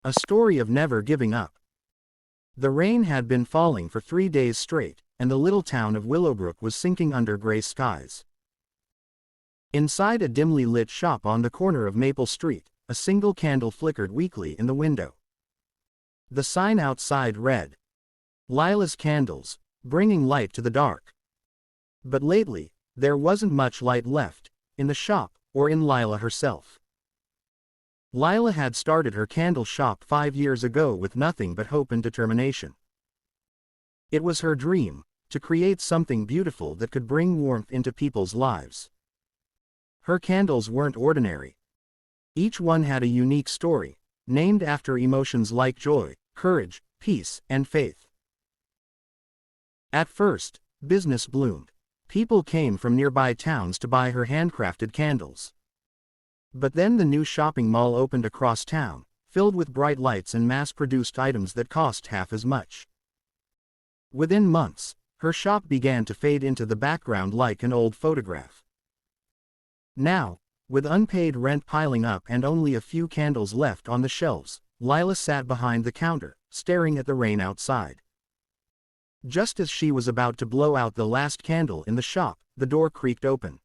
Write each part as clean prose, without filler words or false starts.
A story of never giving up. The rain had been falling for 3 days straight, and the little town of Willowbrook was sinking under gray skies. Inside a dimly lit shop on the corner of Maple Street, a single candle flickered weakly in the window. The sign outside read, "Lila's Candles, bringing light to the dark." But lately, there wasn't much light left, in the shop, or in Lila herself. Lila had started her candle shop 5 years ago with nothing but hope and determination. It was her dream, to create something beautiful that could bring warmth into people's lives. Her candles weren't ordinary. Each one had a unique story, named after emotions like joy, courage, peace, and faith. At first, business bloomed. People came from nearby towns to buy her handcrafted candles. But then the new shopping mall opened across town, filled with bright lights and mass-produced items that cost half as much. Within months, her shop began to fade into the background like an old photograph. Now, with unpaid rent piling up and only a few candles left on the shelves, Lila sat behind the counter, staring at the rain outside. Just as she was about to blow out the last candle in the shop, the door creaked open.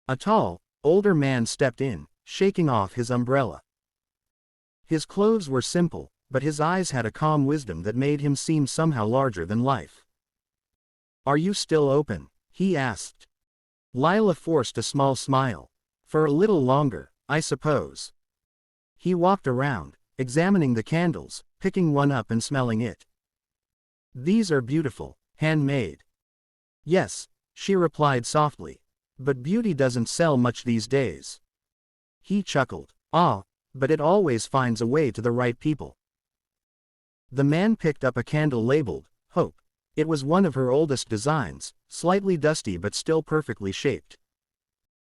A tall, older man stepped in, shaking off his umbrella. His clothes were simple, but his eyes had a calm wisdom that made him seem somehow larger than life. "Are you still open?" he asked. Lila forced a small smile. "For a little longer, I suppose." He walked around, examining the candles, picking one up and smelling it. "These are beautiful, handmade." "Yes," she replied softly. "But beauty doesn't sell much these days." He chuckled. "Ah, but it always finds a way to the right people." The man picked up a candle labeled, "Hope." It was one of her oldest designs, slightly dusty but still perfectly shaped.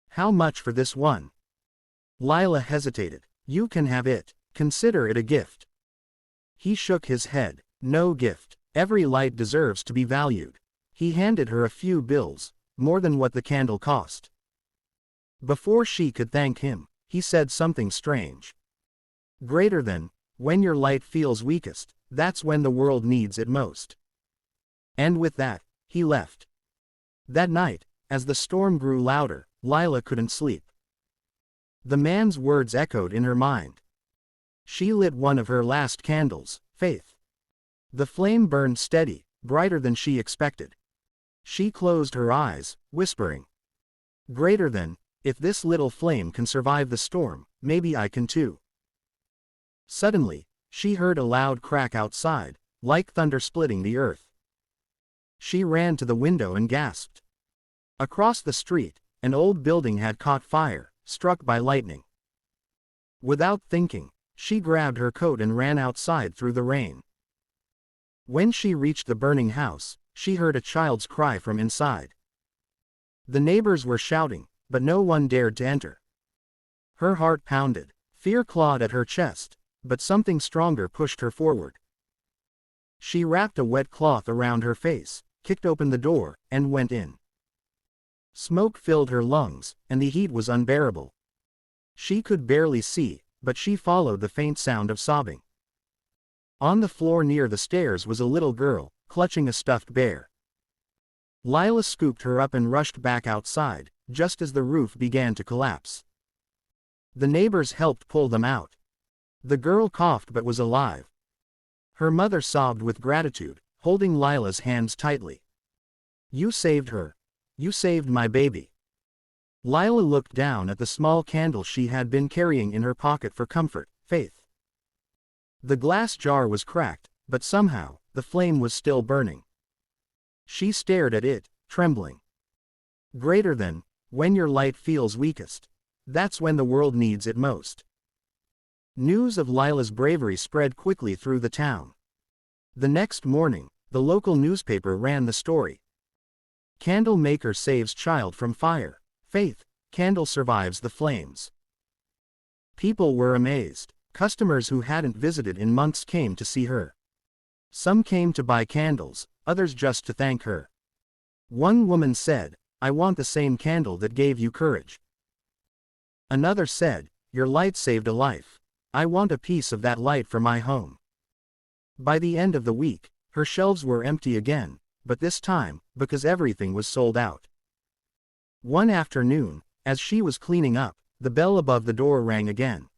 "How much for this one?" Lila hesitated. "You can have it. Consider it a gift." He shook his head. "No gift. Every light deserves to be valued." He handed her a few bills, more than what the candle cost. Before she could thank him, he said something strange. "Greater than, when your light feels weakest, that's when the world needs it most." And with that, he left. That night, as the storm grew louder, Lila couldn't sleep. The man's words echoed in her mind. She lit one of her last candles, Faith. The flame burned steady, brighter than she expected. She closed her eyes, whispering, "Greater than, if this little flame can survive the storm, maybe I can too." Suddenly, she heard a loud crack outside, like thunder splitting the earth. She ran to the window and gasped. Across the street, an old building had caught fire, struck by lightning. Without thinking, she grabbed her coat and ran outside through the rain. When she reached the burning house, she heard a child's cry from inside. The neighbors were shouting, but no one dared to enter. Her heart pounded. Fear clawed at her chest, but something stronger pushed her forward. She wrapped a wet cloth around her face, kicked open the door, and went in. Smoke filled her lungs, and the heat was unbearable. She could barely see, but she followed the faint sound of sobbing. On the floor near the stairs was a little girl, clutching a stuffed bear. Lila scooped her up and rushed back outside, just as the roof began to collapse. The neighbors helped pull them out. The girl coughed but was alive. Her mother sobbed with gratitude, holding Lila's hands tightly. "You saved her. You saved my baby." Lila looked down at the small candle she had been carrying in her pocket for comfort, Faith. The glass jar was cracked, but somehow, the flame was still burning. She stared at it, trembling. "Greater than, when your light feels weakest. That's when the world needs it most." News of Lila's bravery spread quickly through the town. The next morning, the local newspaper ran the story. "Candle maker saves child from fire. Faith, candle survives the flames." People were amazed. Customers who hadn't visited in months came to see her. Some came to buy candles, others just to thank her. One woman said, "I want the same candle that gave you courage." Another said, "Your light saved a life." I want a piece of that light for my home. By the end of the week, her shelves were empty again, but this time, because everything was sold out. One afternoon, as she was cleaning up, the bell above the door rang again.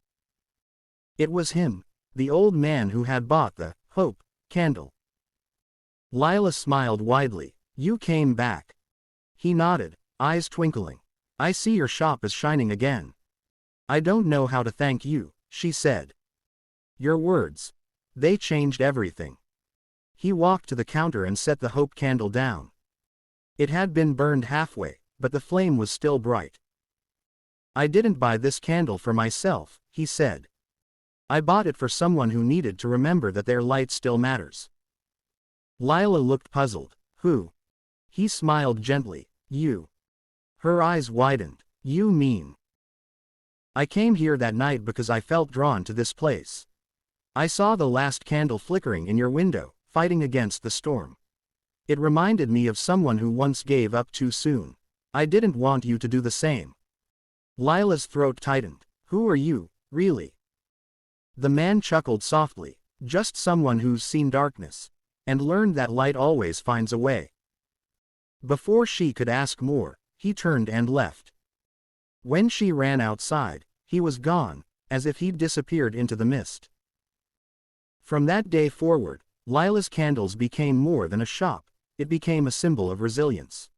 It was him, the old man who had bought the Hope candle. Lila smiled widely. You came back. He nodded, eyes twinkling. I see your shop is shining again. I don't know how to thank you, she said. Your words. They changed everything. He walked to the counter and set the Hope candle down. It had been burned halfway, but the flame was still bright. I didn't buy this candle for myself, he said. I bought it for someone who needed to remember that their light still matters. Lila looked puzzled. Who? He smiled gently. You. Her eyes widened. You mean? I came here that night because I felt drawn to this place. I saw the last candle flickering in your window, fighting against the storm. It reminded me of someone who once gave up too soon. I didn't want you to do the same. Lila's throat tightened. Who are you, really? The man chuckled softly. Just someone who's seen darkness, and learned that light always finds a way. Before she could ask more, he turned and left. When she ran outside, he was gone, as if he'd disappeared into the mist. From that day forward, Lila's candles became more than a shop, it became a symbol of resilience.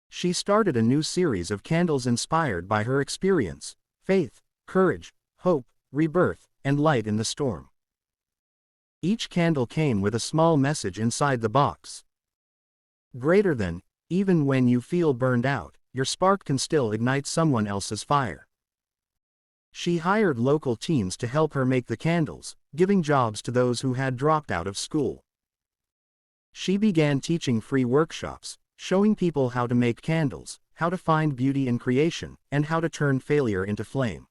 She started a new series of candles inspired by her experience: faith, courage, hope, rebirth, and light in the storm. Each candle came with a small message inside the box. Greater than, even when you feel burned out, your spark can still ignite someone else's fire. She hired local teams to help her make the candles, giving jobs to those who had dropped out of school. She began teaching free workshops, showing people how to make candles, how to find beauty in creation, and how to turn failure into flame.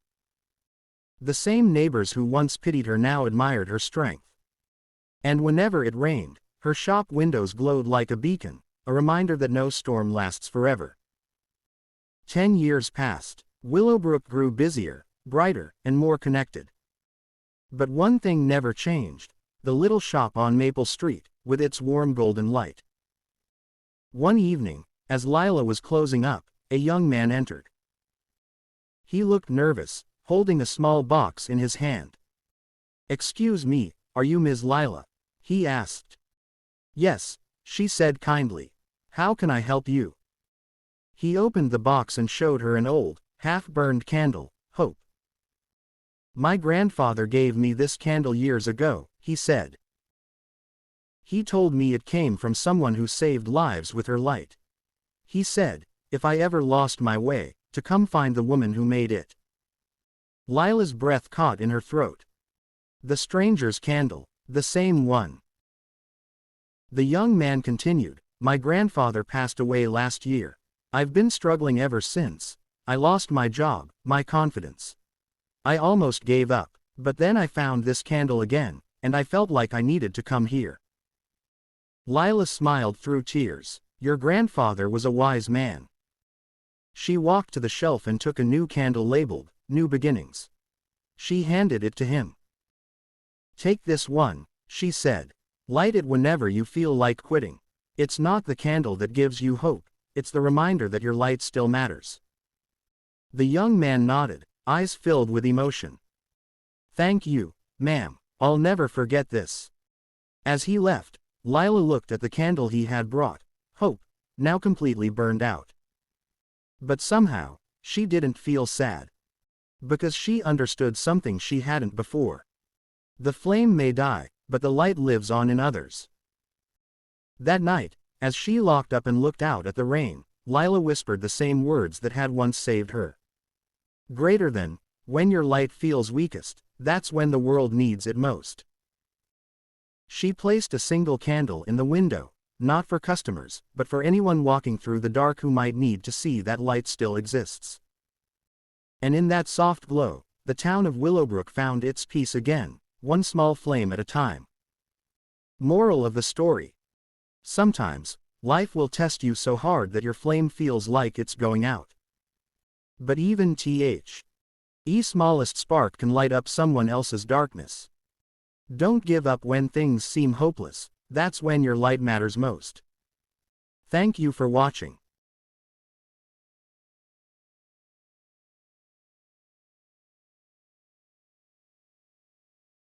The same neighbors who once pitied her now admired her strength. And whenever it rained, her shop windows glowed like a beacon, a reminder that no storm lasts forever. 10 years passed. Willowbrook grew busier, brighter, and more connected. But one thing never changed: the little shop on Maple Street, with its warm golden light. One evening, as Lila was closing up, a young man entered. He looked nervous, holding a small box in his hand. "Excuse me, are you Ms. Lila?" he asked. "Yes," she said kindly. "How can I help you?" He opened the box and showed her an old, half-burned candle, Hope. "My grandfather gave me this candle years ago," he said. "He told me it came from someone who saved lives with her light. He said, if I ever lost my way, to come find the woman who made it." Lila's breath caught in her throat. The stranger's candle, the same one. The young man continued, "My grandfather passed away last year. I've been struggling ever since. I lost my job, my confidence. I almost gave up, but then I found this candle again, and I felt like I needed to come here." Lila smiled through tears. "Your grandfather was a wise man." She walked to the shelf and took a new candle labeled, New Beginnings. She handed it to him. "Take this one," she said. "Light it whenever you feel like quitting. It's not the candle that gives you hope, it's the reminder that your light still matters." The young man nodded, eyes filled with emotion. "Thank you, ma'am. I'll never forget this." As he left, Lila looked at the candle he had brought, Hope, now completely burned out. But somehow, she didn't feel sad. Because she understood something she hadn't before. The flame may die, but the light lives on in others. That night, as she locked up and looked out at the rain, Lila whispered the same words that had once saved her. Greater than, when your light feels weakest, that's when the world needs it most. She placed a single candle in the window, not for customers, but for anyone walking through the dark who might need to see that light still exists. And in that soft glow, the town of Willowbrook found its peace again, one small flame at a time. Moral of the story: sometimes, life will test you so hard that your flame feels like it's going out. But even Smallest spark can light up someone else's darkness. Don't give up when things seem hopeless, that's when your light matters most. Thank you for watching.